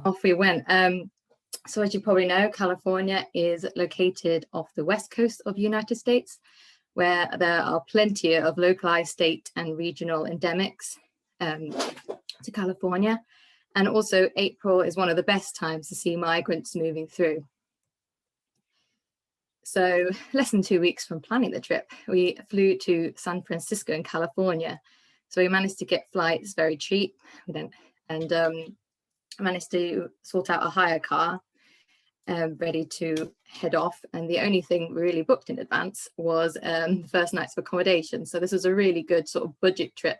off we went. So as you probably know, California is located off the west coast of the United States, where there are plenty of localized state and regional endemics to California. And also April is one of the best times to see migrants moving through. So less than 2 weeks from planning the trip, we flew to San Francisco in California. So we managed to get flights very cheap and managed to sort out a hire car ready to head off. And the only thing we really booked in advance was the first night's of accommodation. So this was a really good sort of budget trip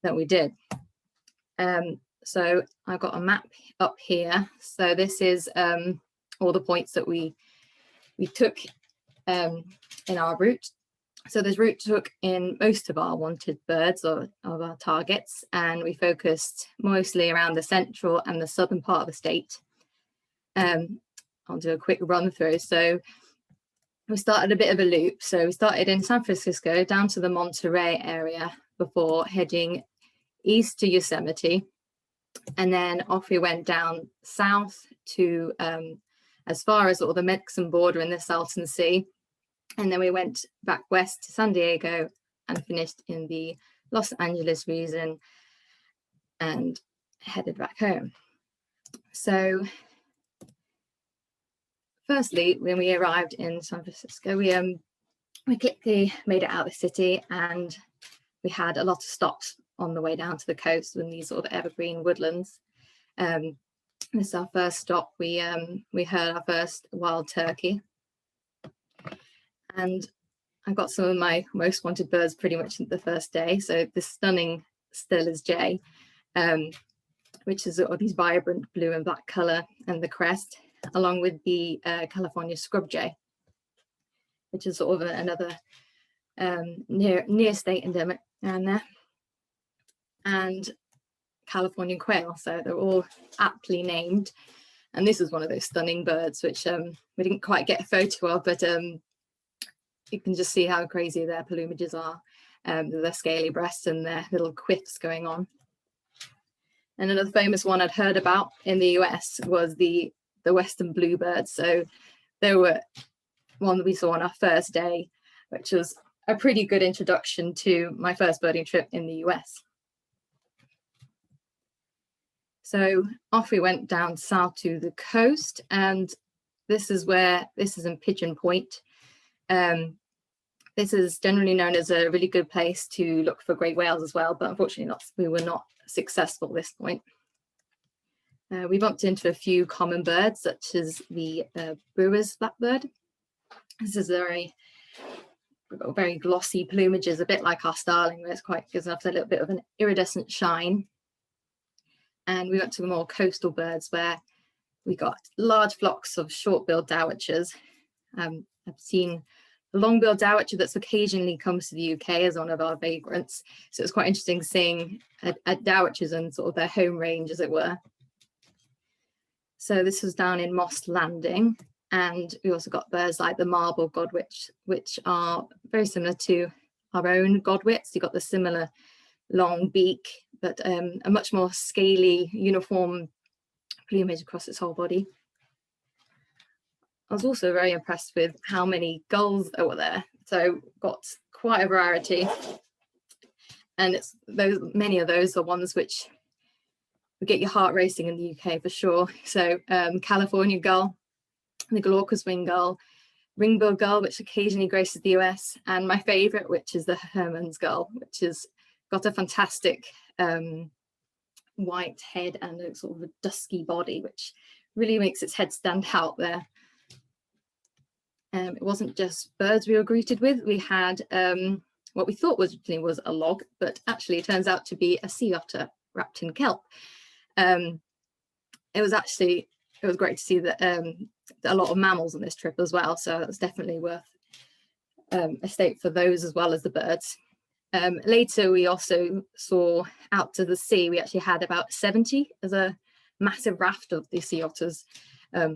that we did. So I've got a map up here. So this is all the points that we took in our route. So this route took in most of our wanted birds or of our targets, and we focused mostly around the central and the southern part of the state. I'll do a quick run through. So we started a bit of a loop. So we started in San Francisco down to the Monterey area before heading east to Yosemite. And then off we went down south to as far as the Mexican border in the Salton Sea. And then we went back west to San Diego and finished in the Los Angeles region and headed back home. So firstly, when we arrived in San Francisco, we quickly made it out of the city, and we had a lot of stops on the way down to the coast in these sort of evergreen woodlands. This is our first stop. We heard our first wild turkey, and I got some of my most wanted birds pretty much the first day. So this stunning Steller's jay, which is sort of these vibrant blue and black color, and the crest, along with the California scrub jay, which is sort of another near state endemic around there, and Californian quail. So they're all aptly named. And this is one of those stunning birds, which we didn't quite get a photo of, but you can just see how crazy their plumages are, their scaly breasts and their little quiffs going on. And another famous one I'd heard about in the US was the western bluebirds. So they were one that we saw on our first day, which was a pretty good introduction to my first birding trip in the US. So off we went down south to the coast, and this is in Pigeon Point. This is generally known as a really good place to look for great whales as well, but unfortunately we were not successful at this point. We bumped into a few common birds, such as the brewer's blackbird. This is very glossy plumages, a bit like our starling, where it's quite gives off a little bit of an iridescent shine. And we went to the more coastal birds, where we got large flocks of short-billed dowitchers. I've seen a long-billed dowitcher that's occasionally comes to the UK as one of our vagrants. So it's quite interesting seeing dowitchers and sort of their home range, as it were. So this was down in Moss Landing, and we also got birds like the marble godwit, which are very similar to our own godwits. You got the similar long beak, but a much more scaly, uniform plumage across its whole body. I was also very impressed with how many gulls there were there. So got quite a variety, and many of those are ones which would get your heart racing in the UK for sure. So California gull, the glaucous wing gull, ring-billed gull, which occasionally graces the US, and my favorite, which is the Herman's gull, which has got a fantastic white head and a sort of a dusky body, which really makes its head stand out there. It wasn't just birds we were greeted with. We had what we thought was a log, but actually it turns out to be a sea otter wrapped in kelp. It was great to see that a lot of mammals on this trip as well, so it's definitely worth a stay for those as well as the birds. Later we also saw out to the sea. We actually had about 70 as a massive raft of the sea otters,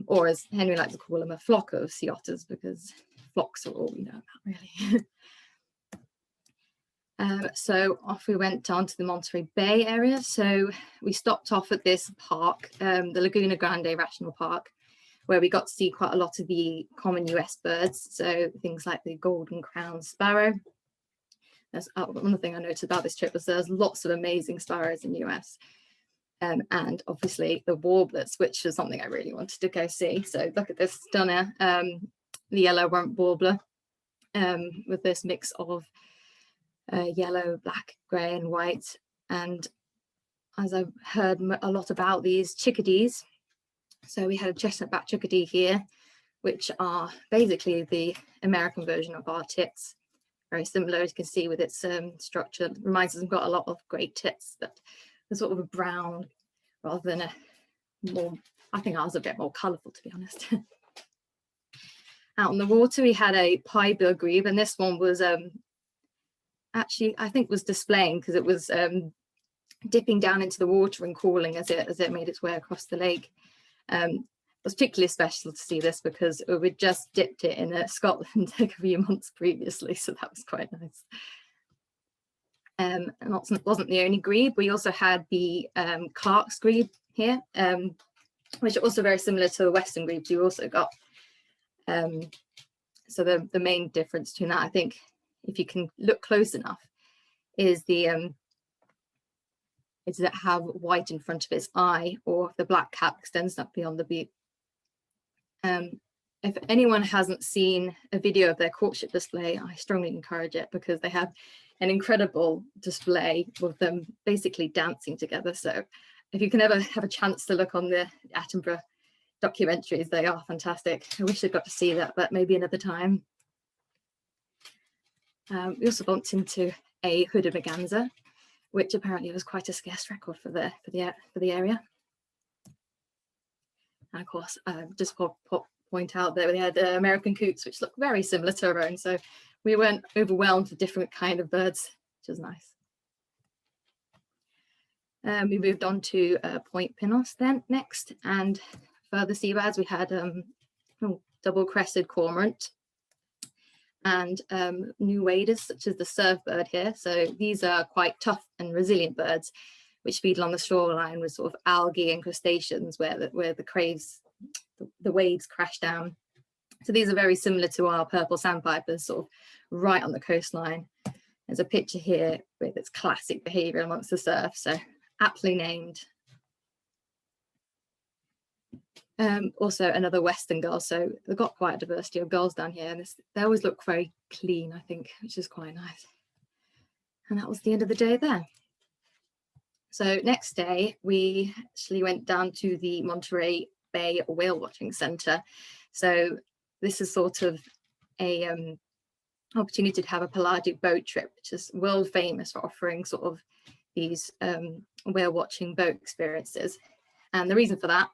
or as Henry likes to call them, a flock of sea otters, because flocks are all we know about, really. So off we went down to the Monterey Bay area. So we stopped off at this park, the Laguna Grande National Park, where we got to see quite a lot of the common US birds. So things like the golden crowned sparrow. That's one thing I noticed about this trip was there's lots of amazing sparrows in the US. And obviously the warblers, which is something I really wanted to go see. So look at this stunner, the yellow rump warbler, with this mix of yellow, black, grey and white. And as I've heard a lot about these chickadees, so we had a chestnut-back chickadee here, which are basically the American version of our tits. Very similar, as you can see, with its structure. Reminds us we've got a lot of great tits, but they're sort of a brown rather than a more, I think ours are a bit more colourful, to be honest. Out on the water, we had a piebill grebe, and this one was actually, I think, was displaying because it was dipping down into the water and calling as it made its way across the lake. It was particularly special to see this because we just dipped it in Scotland a few months previously, so that was quite nice. And it wasn't the only grebe. We also had the Clark's grebe here, which are also very similar to the western grebes you also got. So the main difference between that, I think, if you can look close enough, is the is that have white in front of its eye, or the black cap extends up beyond the beak. If anyone hasn't seen a video of their courtship display, I strongly encourage it because they have an incredible display with them basically dancing together. So if you can ever have a chance to look on the Attenborough documentaries, they are fantastic. I wish I got to see that, but maybe another time. We also bumped into a hooded merganser, which apparently was quite a scarce record for the area. And of course, just point out that we had American coots, which look very similar to our own. So we weren't overwhelmed with different kind of birds, which is nice. We moved on to Point Pinos then next, and further seabirds we had double-crested cormorant and new waders such as the surf bird here. So these are quite tough and resilient birds which feed along the shoreline with sort of algae and crustaceans where the craves, the waves crash down. So these are very similar to our purple sandpipers, sort of right on the coastline. There's a picture here with its classic behaviour amongst the surf, so aptly named. Also another western gull, so they've got quite a diversity of gulls down here, and they always look very clean, I think, which is quite nice. And that was the end of the day there. So next day we actually went down to the Monterey Bay Whale Watching Centre. So this is sort of a opportunity to have a pelagic boat trip, which is world famous for offering sort of these whale watching boat experiences. And the reason for that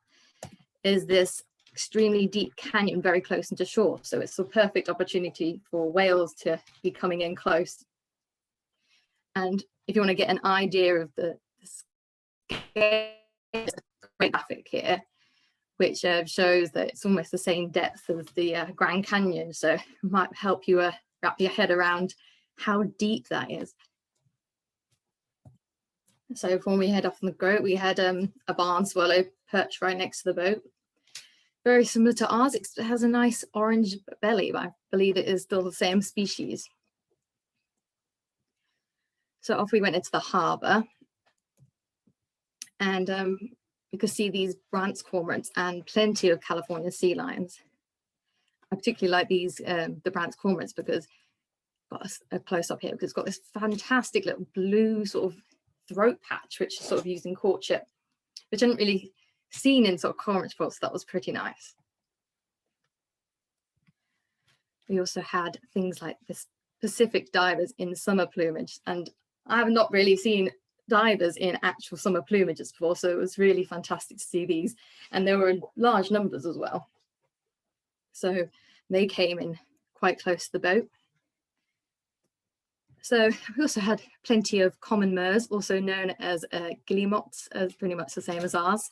is this extremely deep canyon very close into shore. So it's a perfect opportunity for whales to be coming in close. And if you want to get an idea of the great graphic here, which shows that it's almost the same depth as the Grand Canyon. So it might help you wrap your head around how deep that is. So when we head off on the boat, we had a barn swallow perched right next to the boat. Very similar to ours. It has a nice orange belly, but I believe it is still the same species. So off we went into the harbour, and you could see these Brandt's cormorants and plenty of California sea lions. I particularly like these, the Brandt's cormorants, because I've got a close up here because it's got this fantastic little blue sort of throat patch, which is sort of used in courtship, which I hadn't really seen in sort of cormorants before, so that was pretty nice. We also had things like this Pacific divers in summer plumage, and I have not really seen divers in actual summer plumages before, so it was really fantastic to see these, and there were in large numbers as well. So they came in quite close to the boat. So we also had plenty of common murres, also known as guillemots, as pretty much the same as ours.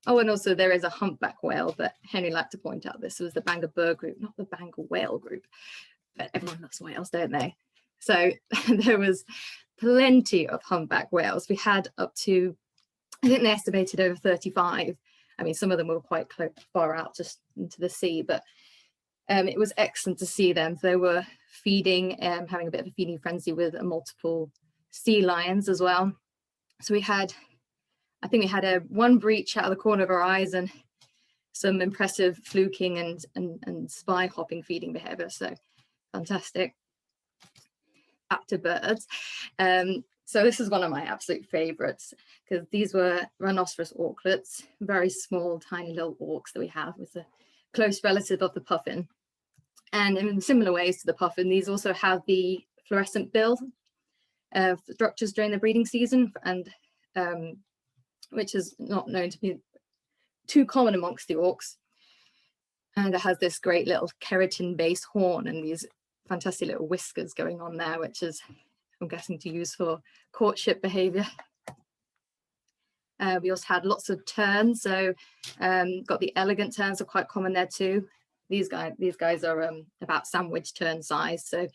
Oh, and also there is a humpback whale, but Henry liked to point out this was the Bangor bird group, not the Bangor whale group. But everyone loves whales, don't they? So there was plenty of humpback whales. We had up to, I think they estimated over 35. I mean, some of them were quite far out just into the sea, but it was excellent to see them. They were feeding, having a bit of a feeding frenzy with multiple sea lions as well. So we had, I think we had one breach out of the corner of our eyes and some impressive fluking and spy hopping feeding behavior. So fantastic. Back to birds. So this is one of my absolute favorites, because these were rhinoceros auklets, very small, tiny little auks that we have, with a close relative of the puffin. And in similar ways to the puffin, these also have the fluorescent bill structures during the breeding season, and which is not known to be too common amongst the auks. And it has this great little keratin-based horn and these fantastic little whiskers going on there, which is, I'm guessing, to use for courtship behavior. We also had lots of terns, so got the elegant terns, are quite common there too. These guys are about sandwich tern size, so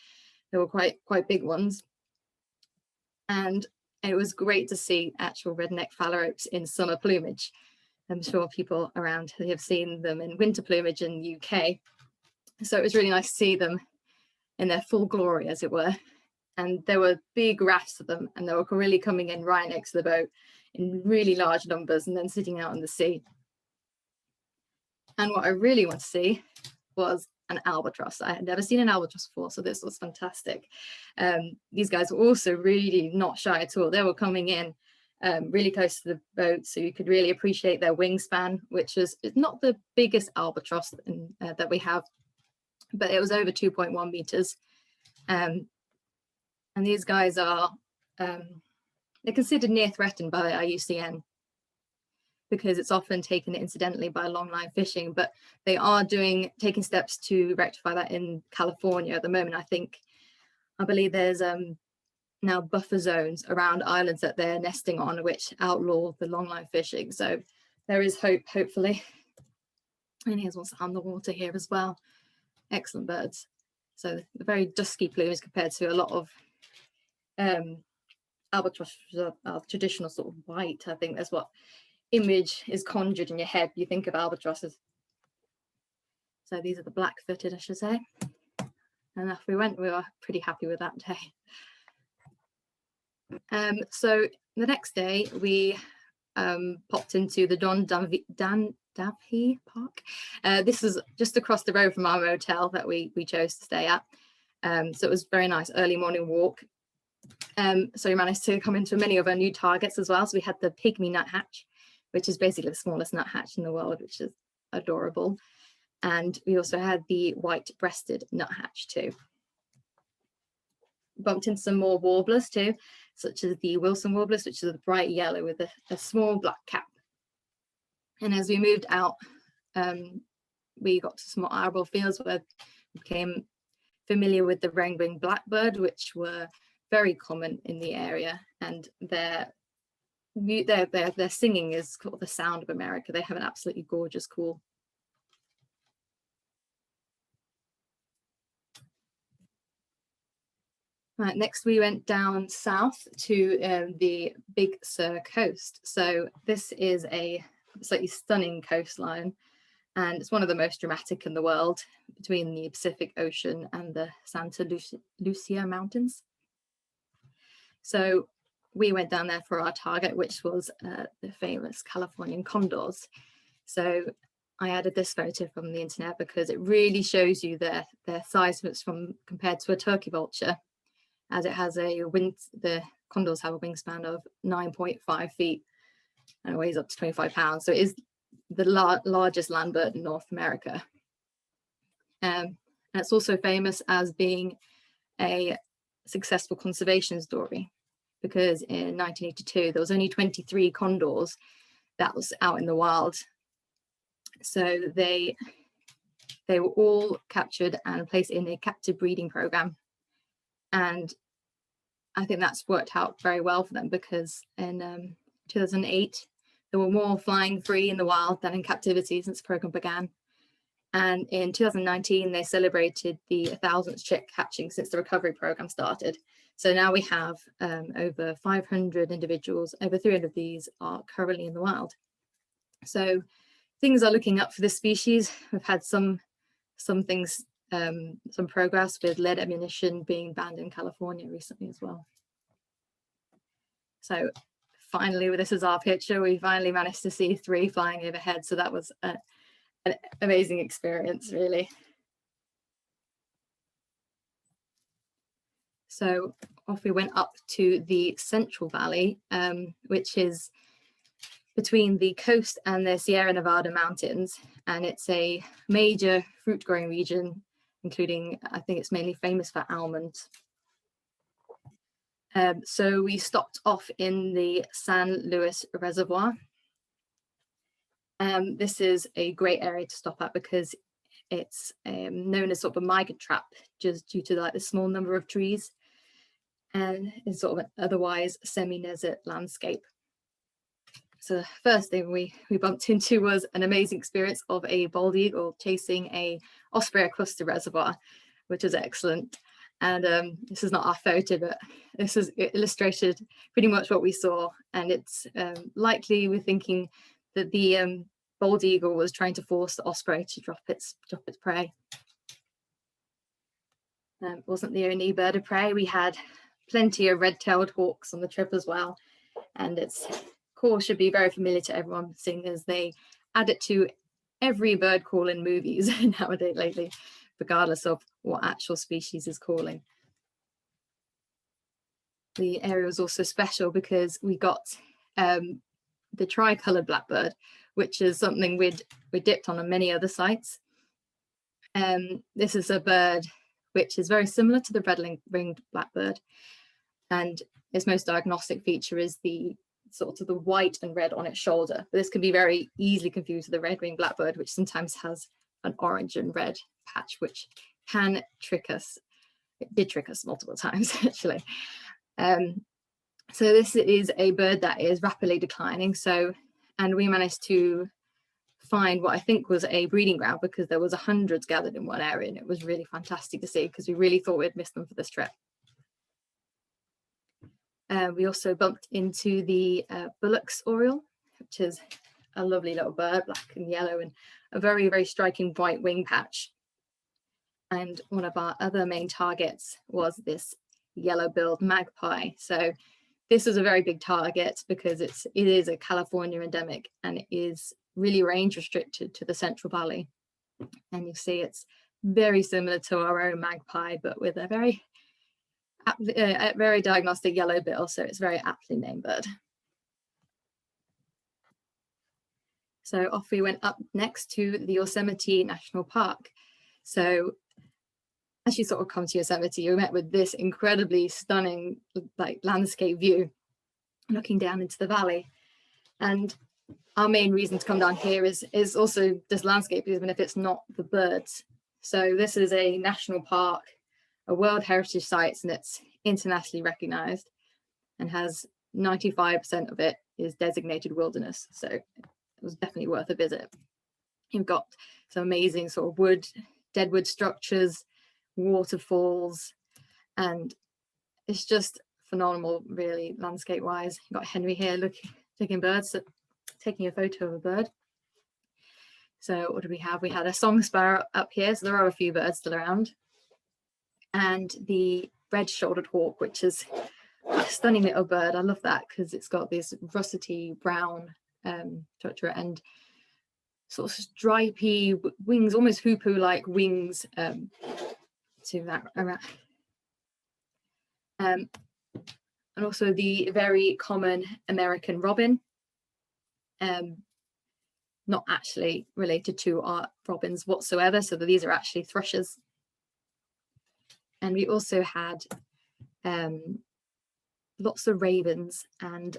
they were quite big ones. And it was great to see actual redneck phalaropes in summer plumage. I'm sure people around have seen them in winter plumage in the UK. So it was really nice to see them in their full glory, as it were. And there were big rafts of them, and they were really coming in right next to the boat in really large numbers and then sitting out in the sea. And what I really want to see was an albatross. I had never seen an albatross before, so this was fantastic. These guys were also really not shy at all. They were coming in really close to the boat, so you could really appreciate their wingspan, which is not the biggest albatross that we have, but it was over 2.1 meters. And these guys are, they're considered near threatened by IUCN because it's often taken incidentally by longline fishing, but they are taking steps to rectify that in California at the moment. I believe there's now buffer zones around islands that they're nesting on, which outlaw the longline fishing. So there is hope, hopefully. And here's what's on the water here as well. Excellent birds. So the very dusky plumage compared to a lot of albatross, traditional sort of white. I think that's what image is conjured in your head. You think of albatrosses. So these are the black-footed, I should say. And off we went. We were pretty happy with that day. So the next day we popped into the Don Davhi Park. This is just across the road from our motel that we chose to stay at. So it was a very nice early morning walk. So we managed to come into many of our new targets as well. So we had the pygmy nuthatch, which is basically the smallest nuthatch in the world, which is adorable. And we also had the white-breasted nuthatch too. Bumped into some more warblers too, such as the Wilson warblers, which is a bright yellow with a small black cap. And as we moved out, we got to some more arable fields where we became familiar with the ring-winged blackbird, which were very common in the area, and their singing is called the sound of America. They have an absolutely gorgeous call. Right, next we went down south to the Big Sur coast. So this is a absolutely stunning coastline, and it's one of the most dramatic in the world, between the Pacific Ocean and the Santa Lucia Mountains. So we went down there for our target, which was the famous Californian condors. So I added this photo from the internet because it really shows you their size compared to a turkey vulture, as it has the condors have a wingspan of 9.5 feet and it weighs up to 25 pounds. So it is the largest land bird in North America. And it's also famous as being a successful conservation story, because in 1982 there was only 23 condors that was out in the wild. So they were all captured and placed in a captive breeding program, and I think that's worked out very well for them, because in 2008 there were more flying free in the wild than in captivity since the program began. And in 2019, they celebrated the 1,000th chick hatching since the recovery program started. So now we have over 500 individuals, over 300 of these are currently in the wild. So things are looking up for this species. We've had some things, some progress with lead ammunition being banned in California recently as well. So finally, this is our picture. We finally managed to see 3 flying overhead. So that was an amazing experience, really. So off we went up to the Central Valley, which is between the coast and the Sierra Nevada mountains. And it's a major fruit growing region, including, I think it's mainly famous for almonds. So we stopped off in the San Luis Reservoir. This is a great area to stop at because it's known as sort of a migrant trap, just due to like the small number of trees, and it's sort of an otherwise semi-desert landscape. So the first thing we bumped into was an amazing experience of a bald eagle chasing a osprey across the reservoir, which was excellent. And this is not our photo, but this is illustrated pretty much what we saw. And it's likely we're thinking that the bald eagle was trying to force the osprey to drop its prey. It wasn't the only bird of prey. We had plenty of red-tailed hawks on the trip as well. And its call should be very familiar to everyone, seeing as they add it to every bird call in movies nowadays lately, regardless of what actual species is calling. The area was also special because we got the tricolored blackbird, which is something we dipped on many other sites. This is a bird which is very similar to the red-ringed blackbird, and its most diagnostic feature is the sort of the white and red on its shoulder. But this can be very easily confused with the red-winged blackbird, which sometimes has an orange and red patch, which can trick us. It did trick us multiple times, actually. So this is a bird that is rapidly declining. And we managed to find what I think was a breeding ground, because there was hundreds gathered in one area, and it was really fantastic to see because we really thought we'd missed them for this trip. We also bumped into the Bullock's oriole, which is a lovely little bird, black and yellow, and a very, very striking white wing patch. And one of our other main targets was this yellow-billed magpie. So this is a very big target because it is a California endemic, and it is really range restricted to the Central Valley. And you see it's very similar to our own magpie, but with a very diagnostic yellow bill, so it's a very aptly named bird. So off we went up next to the Yosemite National Park. So as you sort of come to Yosemite, you're met with this incredibly stunning landscape view looking down into the valley. And our main reason to come down here is also this landscape, even if it's not the birds. So this is a national park, a World Heritage Site, and it's internationally recognized, and has 95% of it is designated wilderness. So it was definitely worth a visit. You've got some amazing sort of deadwood structures, waterfalls, and it's just phenomenal, really, landscape wise. You've got Henry here taking a photo of a bird. So what do we have? We had a song sparrow up here, so there are a few birds still around, and the red-shouldered hawk, which is a stunning little bird. I love that because it's got this russety brown structure and sort of stripy wings, almost hoopoe-like wings to that around. And also the very common American robin, not actually related to our robins whatsoever, so these are actually thrashers. And we also had lots of ravens, and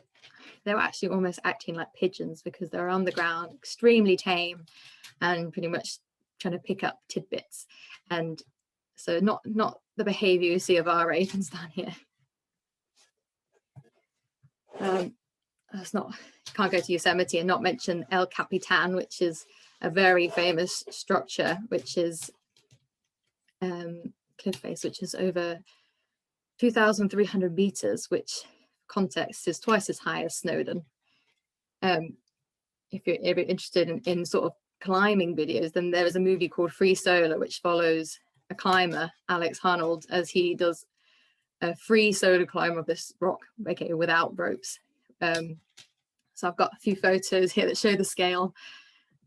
they were actually almost acting like pigeons because they're on the ground, extremely tame, and pretty much trying to pick up tidbits. And so not the behavior you see of our ravens down here. it's not, can't go to Yosemite and not mention El Capitan, which is a very famous structure, which is cliff face, which is over 2,300 meters, which context is twice as high as Snowdon. If you're interested in sort of climbing videos, then there is a movie called Free Solo, which follows a climber, Alex Honnold, as he does a free solo climb of this rock, okay, without ropes. So I've got a few photos here that show the scale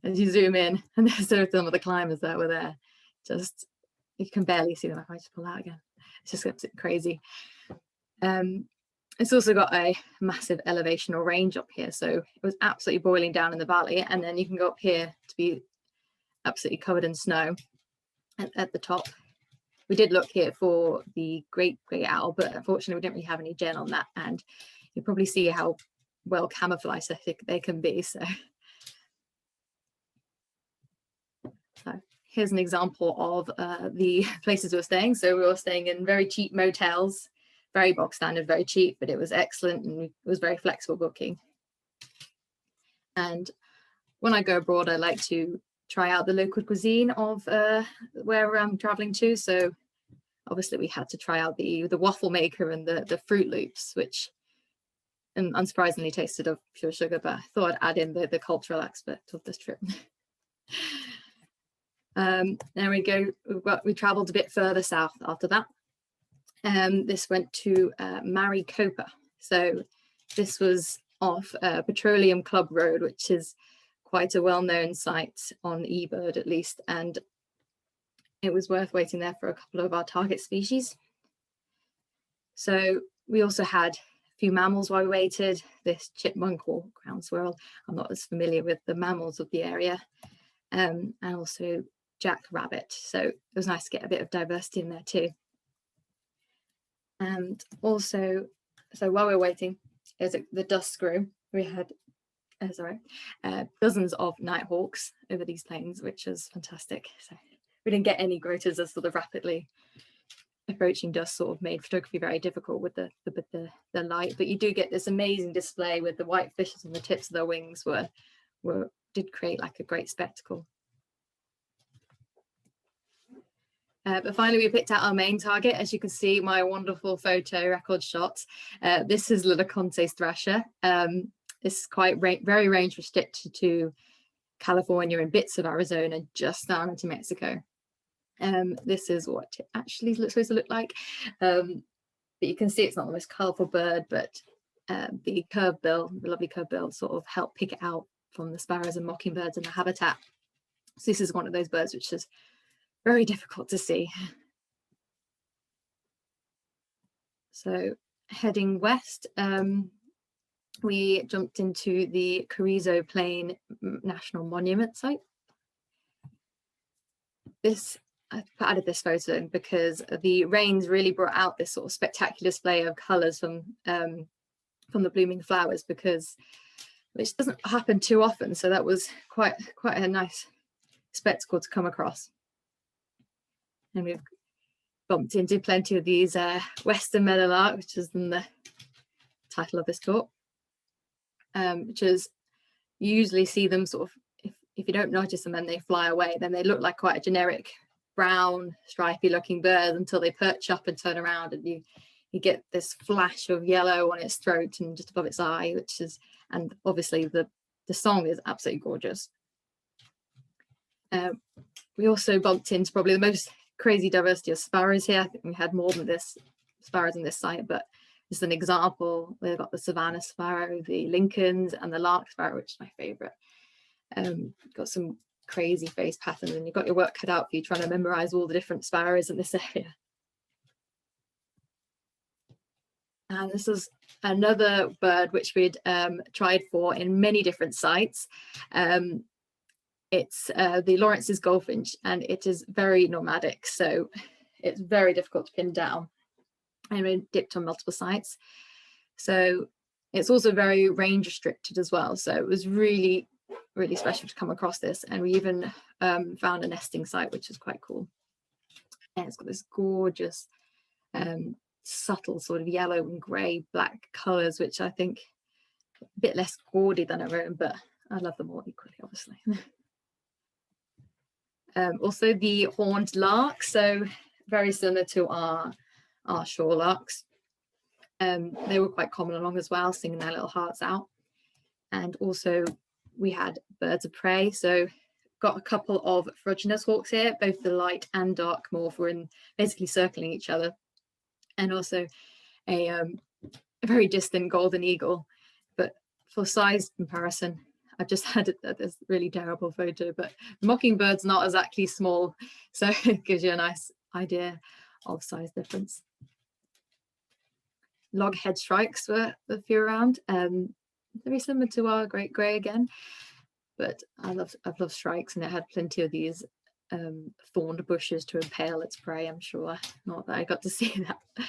as you zoom in, and there's sort of some of the climbers that were there. Just, you can barely see them. If I just pull out again, it's just absolutely crazy. It's also got a massive elevational range up here, so it was absolutely boiling down in the valley, and then you can go up here to be absolutely covered in snow. And at the top, we did look here for the great grey owl, but unfortunately we didn't really have any gel on that, and you probably see how well camouflaged I think they can be. So here's an example of the places we were staying. So we were staying in very cheap motels, very box standard, very cheap, but it was excellent, and it was very flexible booking. And when I go abroad, I like to try out the local cuisine of where I'm traveling to. So obviously we had to try out the waffle maker and the Fruit Loops, which unsurprisingly tasted of pure sugar, but I thought I'd add in the cultural aspect of this trip. There we go. We traveled a bit further south after that. This went to Mariposa. So this was off Petroleum Club Road, which is quite a well-known site on eBird at least, and it was worth waiting there for a couple of our target species. So we also had a few mammals while we waited, this chipmunk or ground squirrel. I'm not as familiar with the mammals of the area, and also jackrabbit. So it was nice to get a bit of diversity in there too. And also, so while we were waiting, there's the dust grew. We had dozens of nighthawks over these plains, which was fantastic. So we didn't get any groters as sort of rapidly approaching dust sort of made photography very difficult with the light, but you do get this amazing display with the white fishes on the tips of their wings did create like a great spectacle. But finally, we picked out our main target. As you can see, my wonderful photo record shot. This is Liliconte's thrasher. This is quite very range restricted to California and bits of Arizona, just down into Mexico. This is what it actually supposed to look like. But you can see it's not the most colourful bird, but the curved bill, the lovely curved bill, sort of helped pick it out from the sparrows and mockingbirds in the habitat. So this is one of those birds which is very difficult to see. So heading west, we jumped into the Carrizo Plain National Monument site. I added this photo in because the rains really brought out this sort of spectacular display of colours from the blooming flowers, which doesn't happen too often. So that was quite a nice spectacle to come across. And we've bumped into plenty of these Western meadowlark, which is in the title of this talk, which is, you usually see them sort of, if you don't notice them and they fly away, then they look like quite a generic brown stripy looking bird until they perch up and turn around, and you get this flash of yellow on its throat and just above its eye, which is, and obviously the song is absolutely gorgeous. We also bumped into probably the most crazy diversity of sparrows here. I think we had more than this sparrows in this site, but just an example, we've got the Savannah sparrow, the Lincolns, and the lark sparrow, which is my favorite. Got some crazy face patterns, and you've got your work cut out for you trying to memorize all the different sparrows in this area. And this is another bird which we'd tried for in many different sites. It's the Lawrence's goldfinch, and it is very nomadic, so it's very difficult to pin down. And we dipped on multiple sites, so it's also very range restricted as well. So it was really special to come across this, and we even found a nesting site, which is quite cool. And it's got this gorgeous subtle sort of yellow and grey black colours, which I think a bit less gaudy than our own, but I love them all equally, obviously. Also the horned lark, so very similar to our shore larks. They were quite common along as well, singing their little hearts out. And also we had birds of prey, so got a couple of ferruginous hawks here, both the light and dark morph were in basically circling each other, and also a very distant golden eagle. But for size comparison, I've just had this really terrible photo, but mockingbird's not exactly small, so it gives you a nice idea of size difference. Loghead shrikes were a few around, very similar to our great grey again, but I've loved shrikes, and it had plenty of these thorned bushes to impale its prey, I'm sure. Not that I got to see that.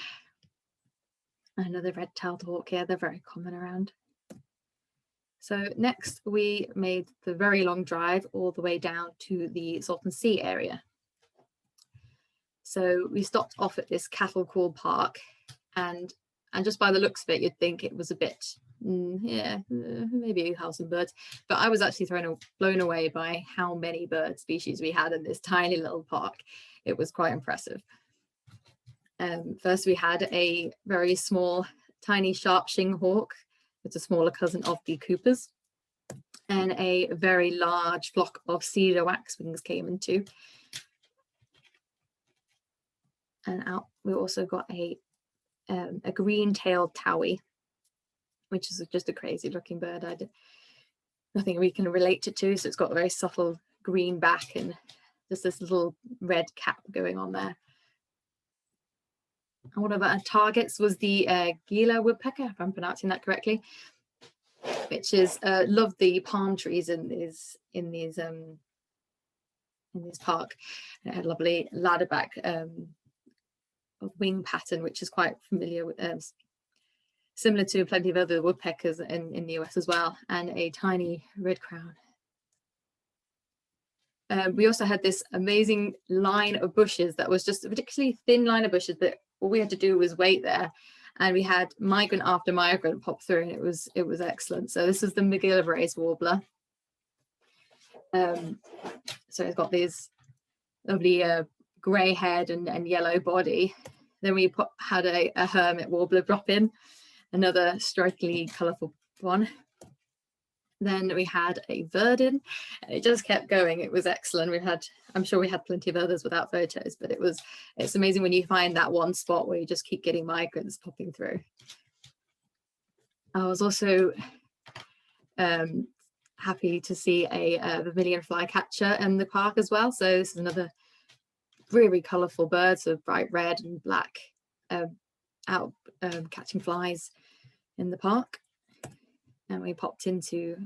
Another red-tailed hawk here, they're very common around. So next we made the very long drive all the way down to the Salton Sea area. So we stopped off at this cattle call park, and just by the looks of it, you'd think it was a bit, maybe a house of birds, but I was actually blown away by how many bird species we had in this tiny little park. It was quite impressive. First we had a very small, tiny sharp-shing hawk. It's a smaller cousin of the Coopers, and a very large flock of cedar waxwings came into. And out we also got a green-tailed towie, which is just a crazy looking bird. Nothing we can relate it to, so it's got a very subtle green back and just this little red cap going on there. And one of our targets was the Gila woodpecker, if I'm pronouncing that correctly, which is love the palm trees in this park. And it had a lovely ladderback wing pattern, which is quite familiar with, similar to plenty of other woodpeckers in the US as well, and a tiny red crown. We also had this amazing line of bushes that was just a particularly thin line of bushes that all we had to do was wait there, and we had migrant after migrant pop through, and it was excellent. So this is the McGillivray's warbler. So it's got these lovely grey head and yellow body. Then we had a hermit warbler drop in, another strikingly colourful one. Then we had a verdin, and it just kept going. It was excellent. I'm sure we had plenty of others without photos, but it's amazing when you find that one spot where you just keep getting migrants popping through. I was also happy to see a vermilion flycatcher in the park as well. So this is another really colourful bird, so bright red and black, out catching flies in the park. And we popped into,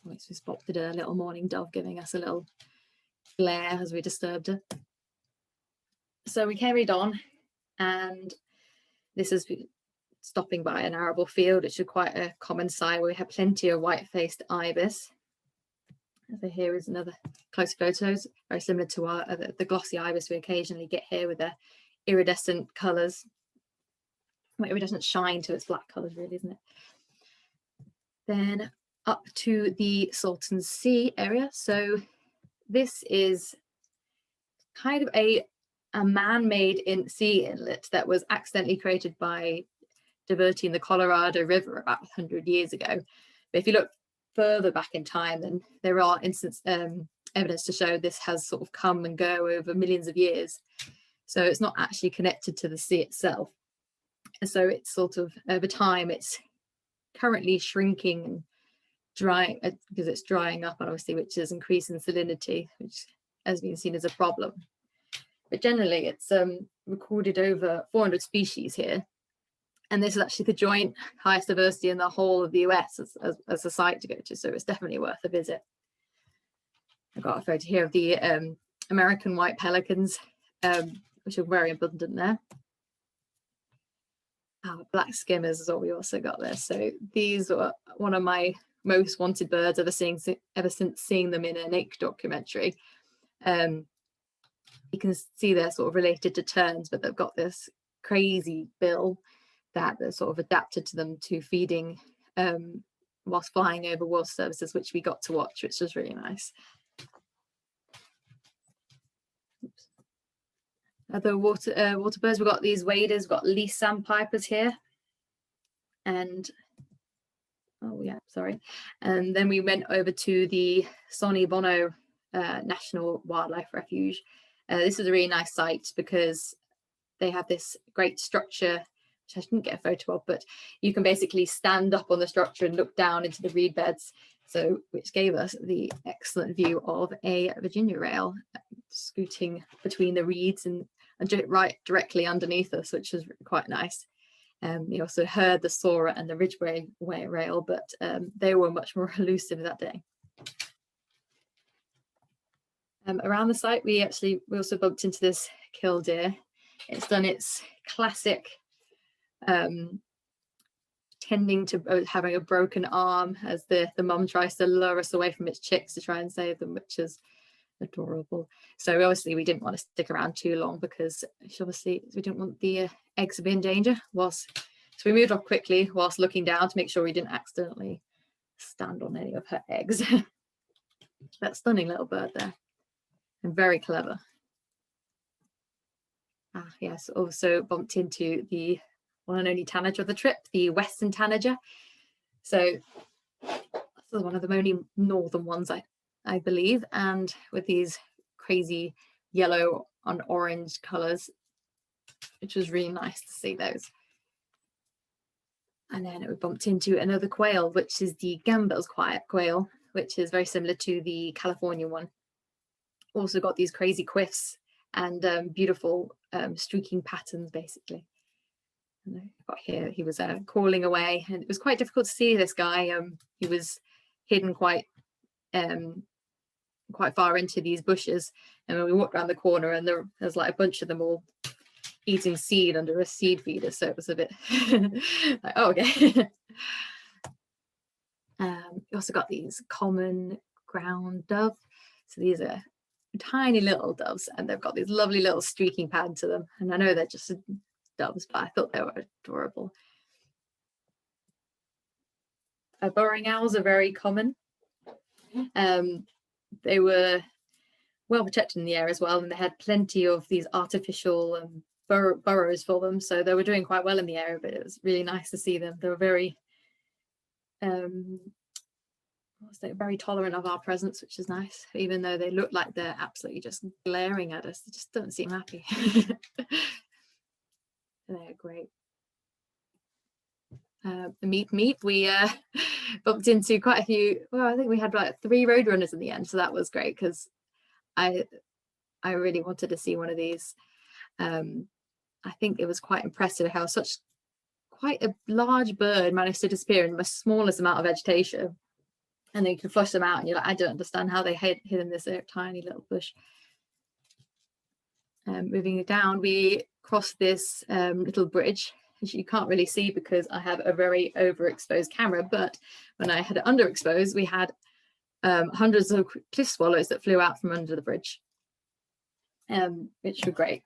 we spotted a little mourning dove giving us a little glare as we disturbed her. So we carried on, and this is stopping by an arable field, which is quite a common sight. We have plenty of white-faced ibis. So here is another close photos, very similar to our the glossy ibis we occasionally get here with their iridescent colours. Well, iridescent shine to its black colours, really, isn't it? Then up to the Salton Sea area. So this is kind of a man-made sea inlet that was accidentally created by diverting the Colorado River about 100 years ago. But if you look further back in time, then there are evidence to show this has sort of come and go over millions of years. So it's not actually connected to the sea itself. And so it's sort of, over time, it's currently shrinking and drying, because it's drying up, obviously, which is increasing salinity, which has been seen as a problem. But generally, it's recorded over 400 species here. And this is actually the joint highest diversity in the whole of the US as a site to go to. So it's definitely worth a visit. I've got a photo here of the American white pelicans, which are very abundant there. Black skimmers is what we also got there. So these are one of my most wanted birds ever since seeing them in a nature documentary. You can see they're sort of related to terns, but they've got this crazy bill that they're sort of adapted to them to feeding whilst flying over water surfaces, which we got to watch, which was really nice. Other water birds, we've got these waders, we've got least sandpipers here, and oh yeah, sorry. And then we went over to the Sonny Bono National Wildlife Refuge. This is a really nice site because they have this great structure, which I didn't get a photo of, but you can basically stand up on the structure and look down into the reed beds, so which gave us the excellent view of a Virginia rail scooting between the reeds and right directly underneath us, which was quite nice. We also heard the Sora and the Ridgeway rail, but they were much more elusive that day. Around the site, we also bumped into this killdeer. It's done its classic tending to having a broken arm as the mum tries to lure us away from its chicks to try and save them, which is adorable. So obviously we didn't want to stick around too long because obviously we didn't want the eggs to be in danger. So we moved off quickly whilst looking down to make sure we didn't accidentally stand on any of her eggs. That stunning little bird there, and very clever. Yes, also bumped into the one and only tanager of the trip, the western tanager. So this is one of the only northern ones, I believe, and with these crazy yellow and orange colors, which was really nice to see those. And then we bumped into another quail, which is the Gambel's quail, which is very similar to the California one. Also got these crazy quiffs and beautiful streaking patterns, basically. And I got here, he was calling away, and it was quite difficult to see this guy. He was hidden quite far into these bushes, and when we walked around the corner, and there's like a bunch of them all eating seed under a seed feeder, so it was a bit like, oh, okay. We also got these common ground dove. So these are tiny little doves, and they've got these lovely little streaking pattern to them, and I know they're just doves, but I thought they were adorable. Burrowing owls are very common. They were well protected in the area as well, and they had plenty of these artificial burrows for them, so they were doing quite well in the area, but it was really nice to see them. They were very very tolerant of our presence, which is nice, even though they look like they're absolutely just glaring at us. They just don't seem happy. They're great. The meet, we bumped into quite a few. Well, I think we had like 3 roadrunners in the end, so that was great because I really wanted to see one of these. I think it was quite impressive how quite a large bird managed to disappear in the smallest amount of vegetation, and then you can flush them out, and you're like, I don't understand how they hid in this tiny little bush. Moving down, we crossed this little bridge, which you can't really see because I have a very overexposed camera, but when I had it underexposed, we had hundreds of cliff swallows that flew out from under the bridge, which were great.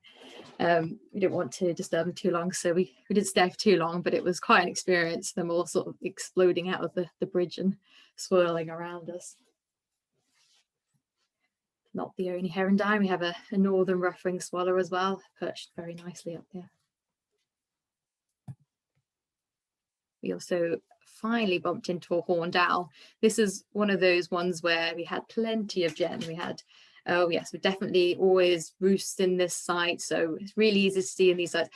We didn't want to disturb them too long, so we didn't stay for too long, but it was quite an experience, them all sort of exploding out of the bridge and swirling around us. Not the only herondine, we have a northern rough-winged swallow as well, perched very nicely up there. We also finally bumped into a horned owl. This is one of those ones where we had plenty of gen. We had, oh yes, we definitely always roost in this site, so it's really easy to see in these sites,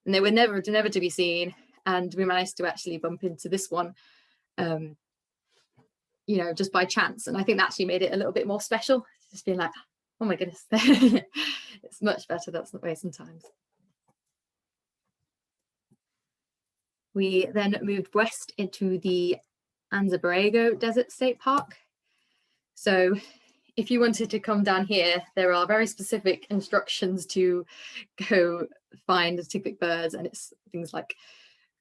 and they were never to be seen, and we managed to actually bump into this one, you know, just by chance, and I think that actually made it a little bit more special, just being like, oh my goodness. It's much better, that's the way sometimes. We then moved west into the Anza Borrego Desert State Park. So if you wanted to come down here, there are very specific instructions to go find specific birds, and it's things like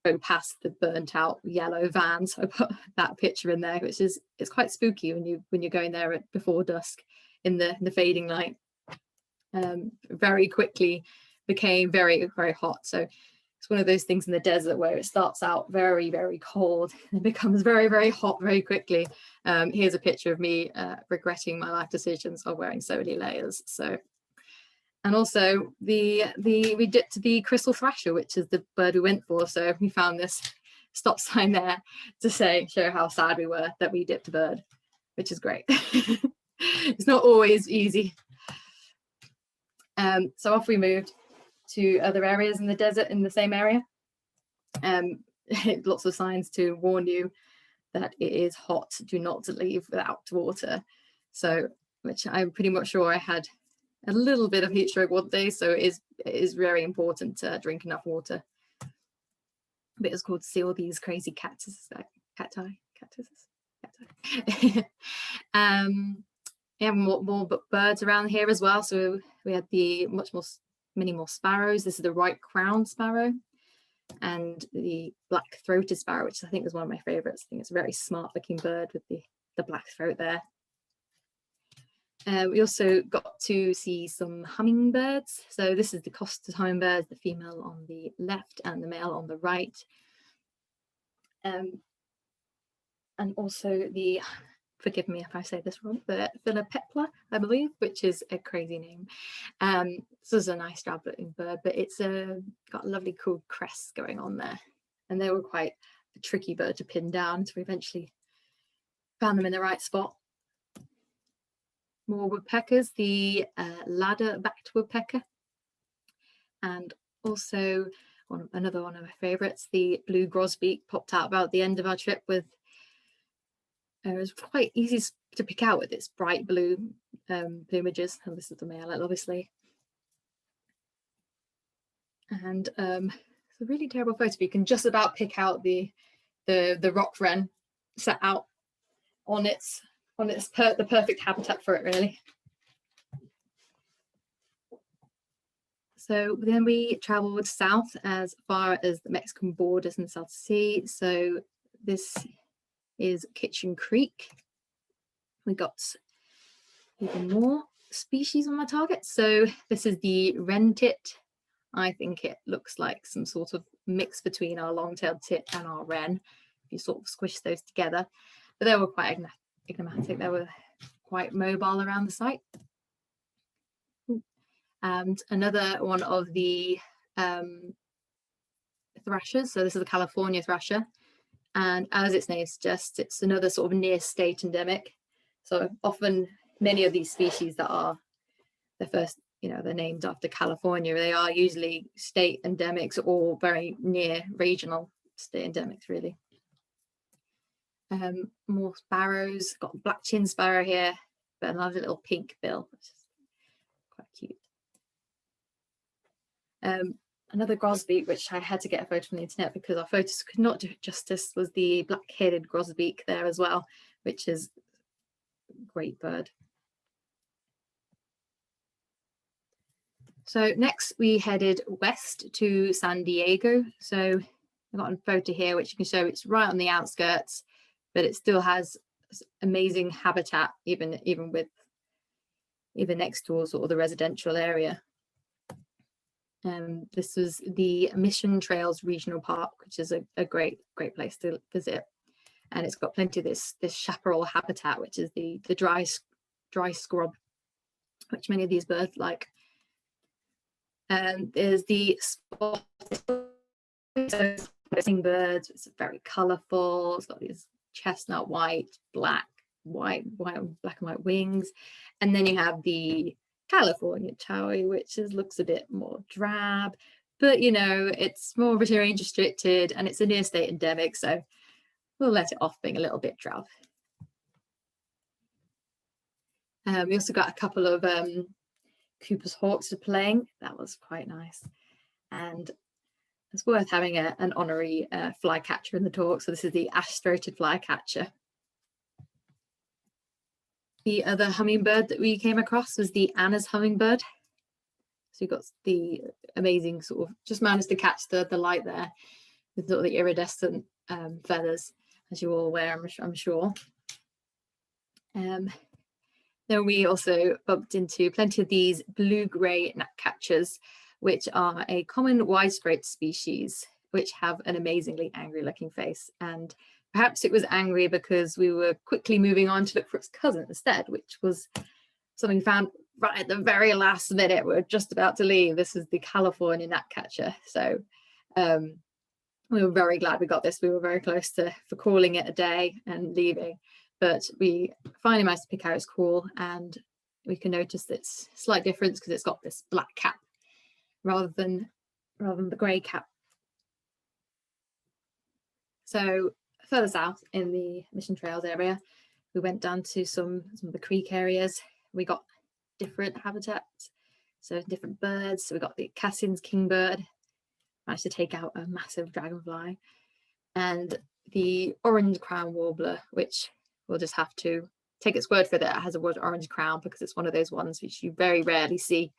go past the burnt out yellow van. So I put that picture in there, which is, it's quite spooky when you're going there before dusk in the fading light. Very quickly became very, very hot. So it's one of those things in the desert where it starts out very, very cold and becomes very, very hot very quickly. Here's a picture of me regretting my life decisions of wearing so many layers. So, and also we dipped the crystal thrasher, which is the bird we went for. So we found this stop sign there to show how sad we were that we dipped a bird, which is great. It's not always easy. So off we moved to other areas in the desert in the same area. Lots of signs to warn you that it is hot, do not leave without water. So, which I'm pretty much sure I had a little bit of heat stroke one day, so it is very important to drink enough water. But it's cool to see all these crazy cactuses. We have more birds around here as well. So we had many more sparrows. This is the right-crowned sparrow and the black-throated sparrow, which I think is one of my favorites. I think it's a very smart-looking bird with the black throat there. We also got to see some hummingbirds. So this is the costed hummingbird, the female on the left and the male on the right. And also the, forgive me if I say this wrong, the Philopepla, I believe, which is a crazy name. This is a nice drab-looking bird, but it's got a lovely cool crest going on there. And they were quite a tricky bird to pin down, so we eventually found them in the right spot. More woodpeckers, the ladder-backed woodpecker, and also another one of my favourites, the blue grosbeak, popped out about the end of our trip with. It was quite easy to pick out with its bright blue plumages, and this is the male, obviously. And it's a really terrible photo. You can just about pick out the rock wren set out on the perfect habitat for it, really. So then we travelled south as far as the Mexican borders and Salton Sea. So this is Kitchen Creek. We got even more species on my target. So this is the wren tit. I think it looks like some sort of mix between our long-tailed tit and our wren, if you sort of squish those together. But they were quite enigmatic. They were quite mobile around the site. And another one of the thrashers. So this is a California thrasher. And as its name suggests, it's another sort of near state endemic. So often many of these species that are the first, they're named after California, they are usually state endemics or very near regional state endemics, really. More sparrows, got black chin sparrow here, but another little pink bill, which is quite cute. Another grosbeak, which I had to get a photo from the internet because our photos could not do it justice, was the black-headed grosbeak there as well, which is a great bird. So next we headed west to San Diego. So I've got a photo here which you can show. It's right on the outskirts, but it still has amazing habitat, even next to sort of the residential area. This was the Mission Trails Regional Park, which is a great place to visit, and it's got plenty of this chaparral habitat, which is the dry scrub, which many of these birds like. There's the spotted birds. It's very colourful. It's got these chestnut, black and white wings, and then you have the California chowie, which looks a bit more drab, but it's more range restricted and it's a near state endemic, so we'll let it off being a little bit drab. We also got a couple of Cooper's hawks playing. That was quite nice, and it's worth having an honorary flycatcher in the talk. So this is the ash-throated flycatcher. The other hummingbird that we came across was the Anna's hummingbird. So you got the amazing sort of, just managed to catch the light there with sort of the iridescent feathers, as you all wear, I'm sure. Then we also bumped into plenty of these blue-grey gnatcatchers, which are a common wide-throat species, which have an amazingly angry looking face. And perhaps it was angry because we were quickly moving on to look for its cousin instead, which was something we found right at the very last minute. We're just about to leave. This is the California gnatcatcher. So we were very glad we got this. We were very close for calling it a day and leaving, but we finally managed to pick out its call, and we can notice this slight difference because it's got this black cap rather than the grey cap. So further south in the Mission Trails area, we went down to some of the creek areas. We got different habitats, so different birds. So we got the Cassin's kingbird, managed to take out a massive dragonfly, and the orange crown warbler, which we'll just have to take its word for that it has a word orange crown because it's one of those ones which you very rarely see.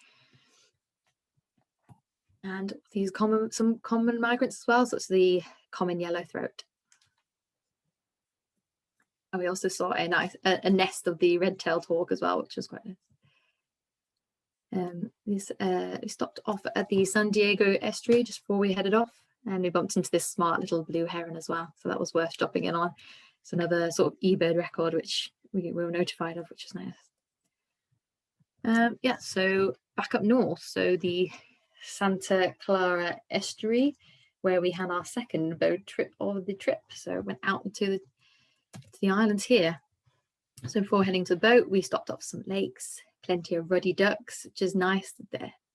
And these some common migrants as well, such as the common yellowthroat. And we also saw a nest of the red-tailed hawk as well, which was quite nice. We stopped off at the San Diego Estuary just before we headed off, and we bumped into this smart little blue heron as well, so that was worth stopping in on. It's another sort of eBird record which we were notified of, which is nice. Yeah, so back up north, so the Santa Clara Estuary, where we had our second boat trip of the trip. So went out into the islands here. So before heading to the boat, we stopped off some lakes, plenty of ruddy ducks, which is nice.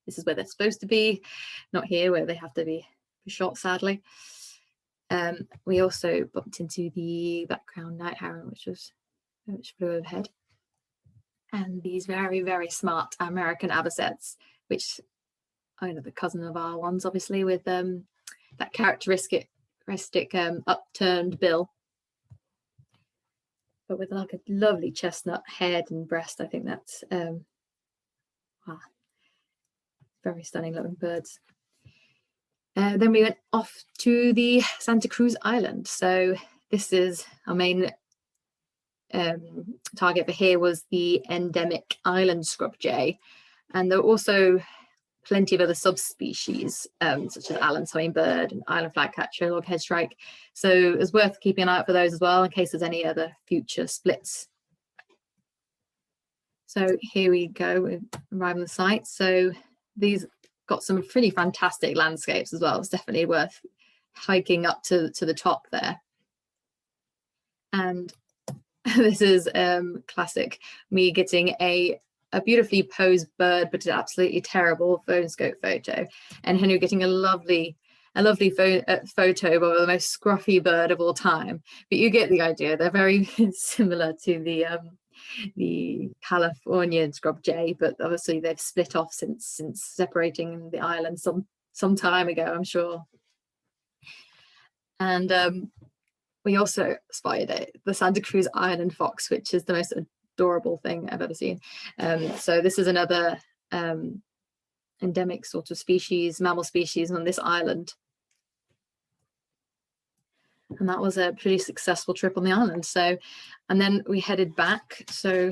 This is where they're supposed to be, not here where they have to be shot, sadly. We also bumped into the black-crowned night heron, which flew overhead, and these very, very smart American avocets, which are the cousin of our ones, obviously, with that characteristic upturned bill, but with like a lovely chestnut head and breast. I think that's wow, very stunning looking birds. Then we went off to the Santa Cruz Island. So this is our main target for here, was the endemic island scrub jay, and there were also plenty of other subspecies such as Allen's hummingbird and island flycatcher, loghead shrike. So it's worth keeping an eye out for those as well in case there's any other future splits. So here we go, we arrive on the site. So these got some pretty fantastic landscapes as well. It's definitely worth hiking up to the top there. And this is classic me getting a beautifully posed bird, but an absolutely terrible phone scope photo, and Henry getting a lovely photo of the most scruffy bird of all time. But you get the idea. They're very similar to the Californian scrub jay, but obviously they've split off since separating the island some time ago, I'm sure. And we also spotted the Santa Cruz Island fox, which is the most adorable thing I've ever seen. So this is another endemic sort of species, mammal species on this island. And that was a pretty successful trip on the island. So, and then we headed back. So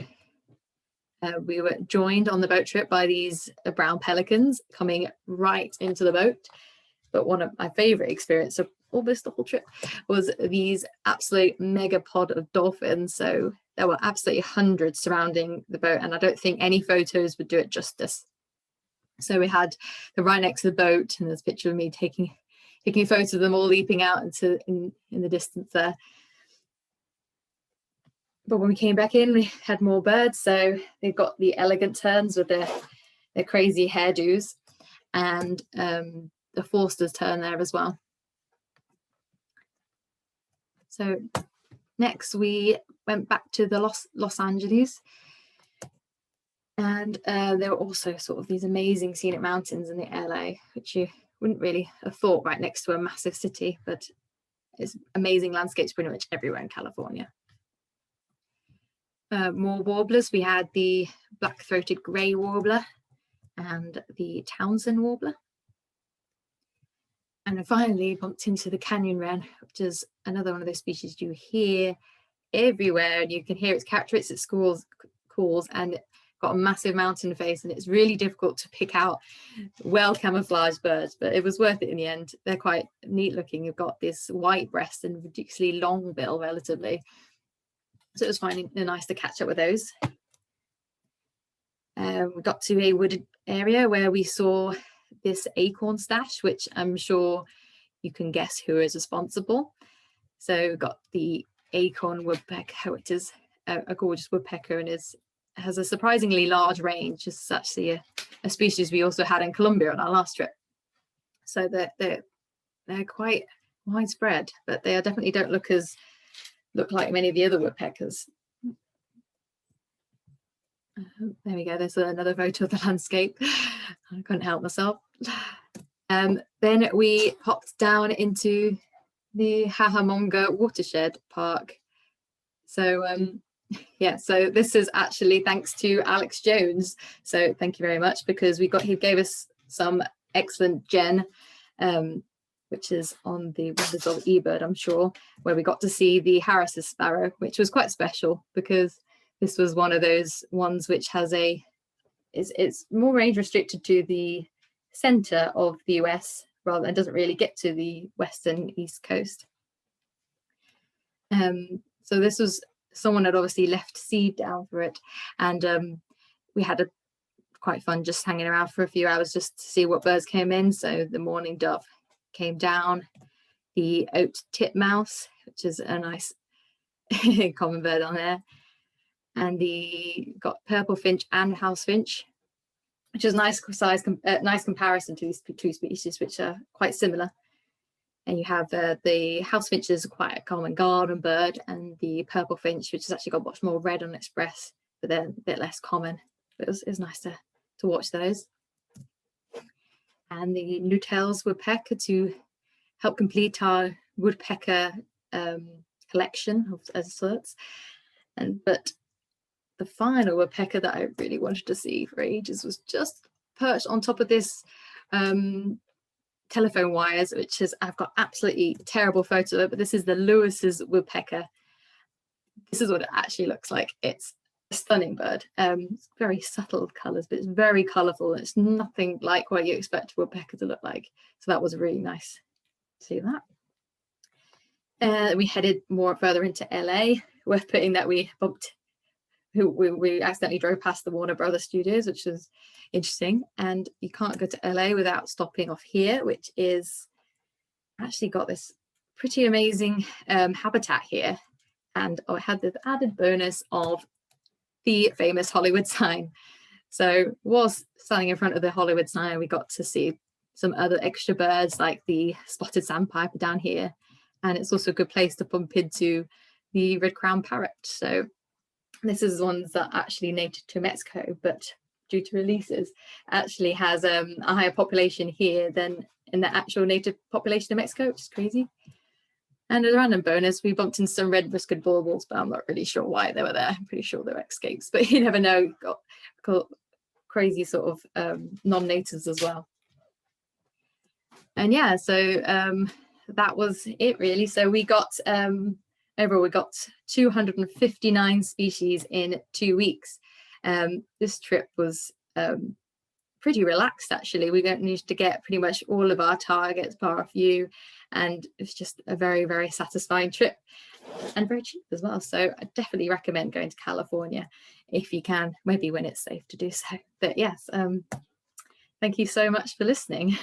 we were joined on the boat trip by these brown pelicans coming right into the boat. But one of my favorite experiences of almost the whole trip was these absolute mega pod of dolphins. So there were absolutely hundreds surrounding the boat, and I don't think any photos would do it justice. So we had them right next to the boat, and there's a picture of me taking photos of them all leaping out in the distance there. But when we came back in, we had more birds. So they've got the elegant terns with their crazy hairdos, and the Forster's tern there as well. So next we went back to the Los Angeles, and there were also sort of these amazing scenic mountains in the LA, which you wouldn't really have thought right next to a massive city, but it's amazing landscapes pretty much everywhere in California. More warblers, we had the black-throated grey warbler and the Townsend warbler. And then finally bumped into the canyon wren, which is another one of those species you hear everywhere, and you can hear its characteristics calls, and got a massive mountain face, and it's really difficult to pick out well camouflaged birds, but it was worth it in the end. They're quite neat looking. You've got this white breast and ridiculously long bill relatively. So it was finding nice to catch up with those. We got to a wooded area where we saw this acorn stash, which I'm sure you can guess who is responsible. So we've got the acorn woodpecker, which is a gorgeous woodpecker and has a surprisingly large range. This is actually a species we also had in Colombia on our last trip. So they're quite widespread, but they definitely don't look like many of the other woodpeckers. There we go, there's another photo of the landscape. I couldn't help myself. Then we popped down into the Cajamonga watershed park. So yeah, so this is actually thanks to Alex Jones. So thank you very much, because he gave us some excellent gen, which is on the Wonders of eBird, I'm sure, where we got to see the Harris's sparrow, which was quite special because this was one of those ones which has it's more range restricted to the center of the US rather than doesn't really get to the western east coast. So this was someone had obviously left seed down for it, and we had quite fun just hanging around for a few hours just to see what birds came in. So the mourning dove came down, the oat titmouse, which is a nice common bird on there, and got purple finch and house finch, which is nice comparison to these two species, which are quite similar. And you have the house finch is quite a common garden bird, and the purple finch, which has actually got much more red on its breast, but they're a bit less common. But it was nice to watch those. And the Nutell's woodpecker to help complete our woodpecker collection of sorts. But the final woodpecker that I really wanted to see for ages was just perched on top of this telephone wires, which is, I've got absolutely terrible photo of it, but this is the Lewis's woodpecker. This is what it actually looks like. It's a stunning bird. It's very subtle colours, but it's very colourful. It's nothing like what you expect a woodpecker to look like. So that was really nice to see that. We headed more further into LA. Worth putting that we accidentally drove past the Warner Brothers studios, which was interesting. And you can't go to LA without stopping off here, which is actually got this pretty amazing habitat here. And I had the added bonus of the famous Hollywood sign. So was standing in front of the Hollywood sign, we got to see some other extra birds like the spotted sandpiper down here. And it's also a good place to bump into the red-crowned parrot. So this is ones that are actually native to Mexico, but due to releases, actually has a higher population here than in the actual native population of Mexico, which is crazy. And as a random bonus, we bumped into some red-breasted baubles, but I'm not really sure why they were there. I'm pretty sure they were escapes, but you never know. Got crazy sort of non-natives as well. And yeah, so that was it really. So we got overall we got 259 species in 2 weeks. This trip was pretty relaxed actually. We managed to get pretty much all of our targets bar a few, and it's just a very, very satisfying trip and very cheap as well. So I definitely recommend going to California if you can, maybe when it's safe to do so. But yes, thank you so much for listening.